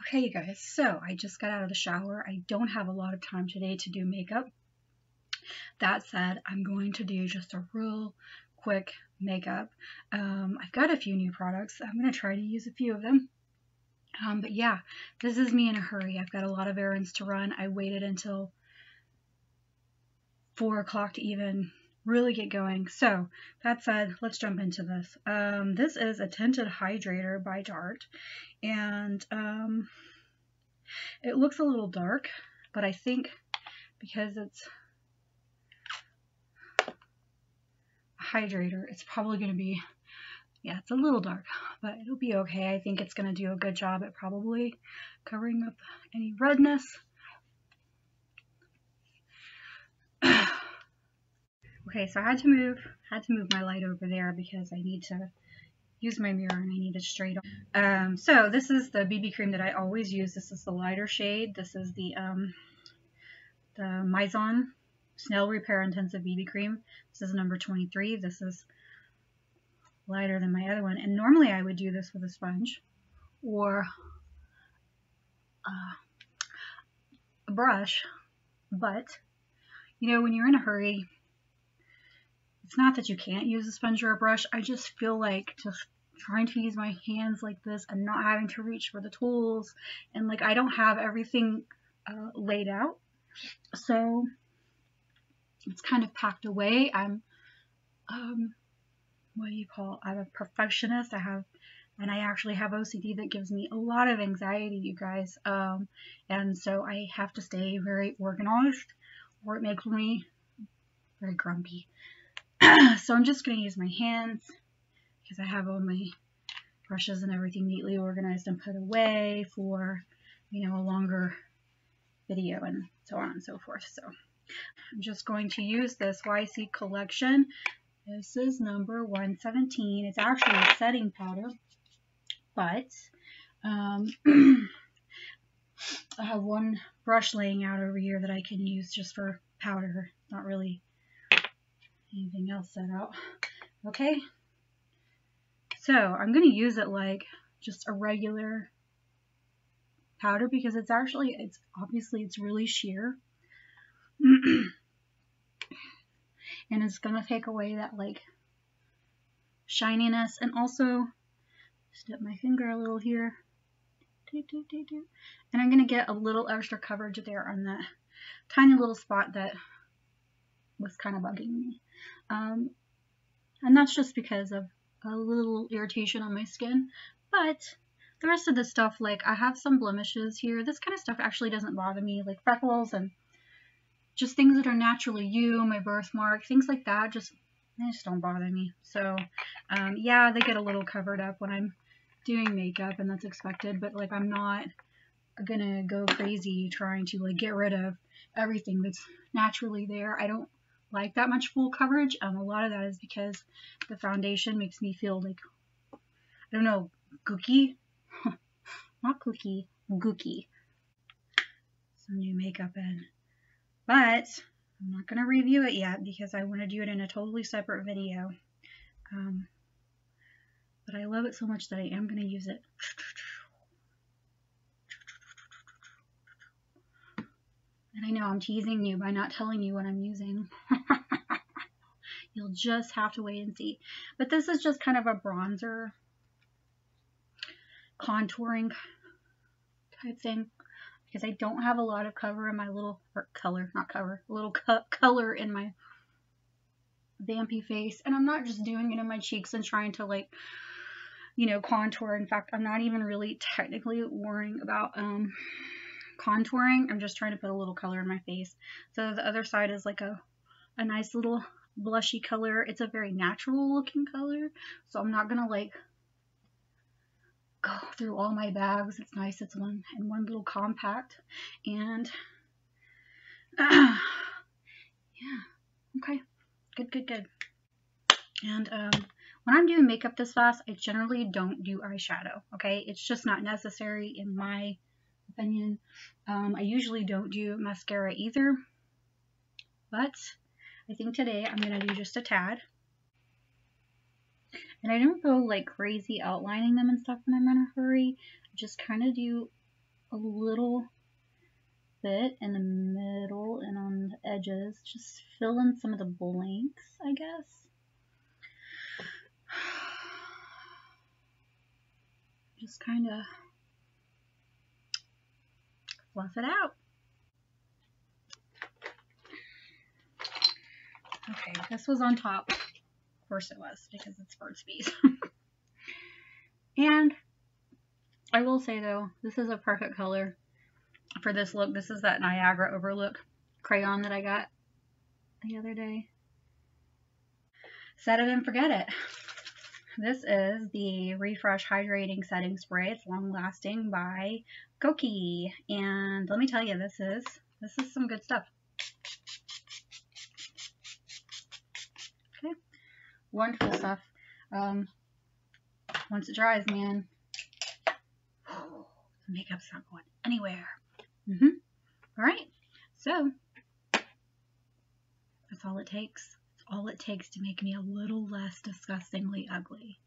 Okay, you guys, so I just got out of the shower. I don't have a lot of time today to do makeup. That said, I'm going to do just a real quick makeup. I've got a few new products. I'm going to try to use a few of them. But yeah, this is me in a hurry. I've got a lot of errands to run. I waited until 4 o'clock to even really get going. So that said, let's jump into this. This is a Tinted Hydrator by Tarte, and it looks a little dark, but I think because it's a hydrator, it's probably going to be, yeah, it's a little dark, but it'll be okay. I think it's going to do a good job at probably covering up any redness. Okay, so I had to move my light over there because I need to use my mirror and I need it straight on. So this is the BB cream that I always use. This is the lighter shade. This is the Mizon Snail Repair Intensive BB cream. This is number 23. This is lighter than my other one. And normally I would do this with a sponge or a brush, but you know, when you're in a hurry, it's not that you can't use a sponge or a brush. I just feel like just trying to use my hands like this and not having to reach for the tools, and like I don't have everything laid out, so it's kind of packed away. I'm what do you call, I'm a perfectionist. I actually have OCD that gives me a lot of anxiety, you guys, and so I have to stay very organized or it makes me very grumpy. So I'm just going to use my hands because I have all my brushes and everything neatly organized and put away for, you know, a longer video and so on and so forth. So I'm just going to use this YC collection. This is number 117. It's actually a setting powder, but I have one brush laying out over here that I can use just for powder, not really anything else set out. Okay, so I'm going to use it like just a regular powder because it's obviously it's really sheer. And it's going to take away that like shininess, and also dip my finger a little here. And I'm going to get a little extra coverage there on that tiny little spot that was kind of bugging me. And that's just because of a little irritation on my skin, but the rest of the stuff, like I have some blemishes here. This kind of stuff actually doesn't bother me, like freckles and just things that are naturally you, my birthmark, things like that, they just don't bother me. So yeah, they get a little covered up when I'm doing makeup, and that's expected, but like I'm not gonna go crazy trying to like get rid of everything that's naturally there. I don't like that much full coverage. A lot of that is because the foundation makes me feel like, I don't know, gooky. Not cookie, gooky. Some new makeup in. But I'm not going to review it yet because I want to do it in a totally separate video. But I love it so much that I am going to use it. And I know I'm teasing you by not telling you what I'm using. You'll just have to wait and see. But this is just kind of a bronzer, contouring type thing because I don't have a lot of cover in my little, or color, not cover, a little color in my vampy face. And I'm not just doing it in my cheeks and trying to like, you know, contour. In fact, I'm not even really technically worrying about contouring. I'm just trying to put a little color in my face. So the other side is like a nice little blushy color. It's a very natural looking color, so I'm not gonna like go through all my bags. It's nice, it's one little compact, and yeah, okay, good. And when I'm doing makeup this fast, I generally don't do eyeshadow. Okay, it's just not necessary in my opinion. I usually don't do mascara either, but I think today I'm going to do just a tad. And I don't go like crazy outlining them and stuff when I'm in a hurry. I just kind of do a little bit in the middle and on the edges. Just fill in some of the blanks, I guess. Just kind of fluff it out. Okay, this was on top. Of course it was, because it's Burt's Bees. And I will say though, this is a perfect color for this look. This is that Niagara Overlook crayon that I got the other day. Set it and forget it. This is the Refresh Hydrating Setting Spray. It's long lasting by Kokie. And let me tell you, this is some good stuff. Okay. Wonderful stuff. Once it dries, man, the makeup's not going anywhere. All right, so that's all it takes. It's all it takes to make me a little less disgustingly ugly.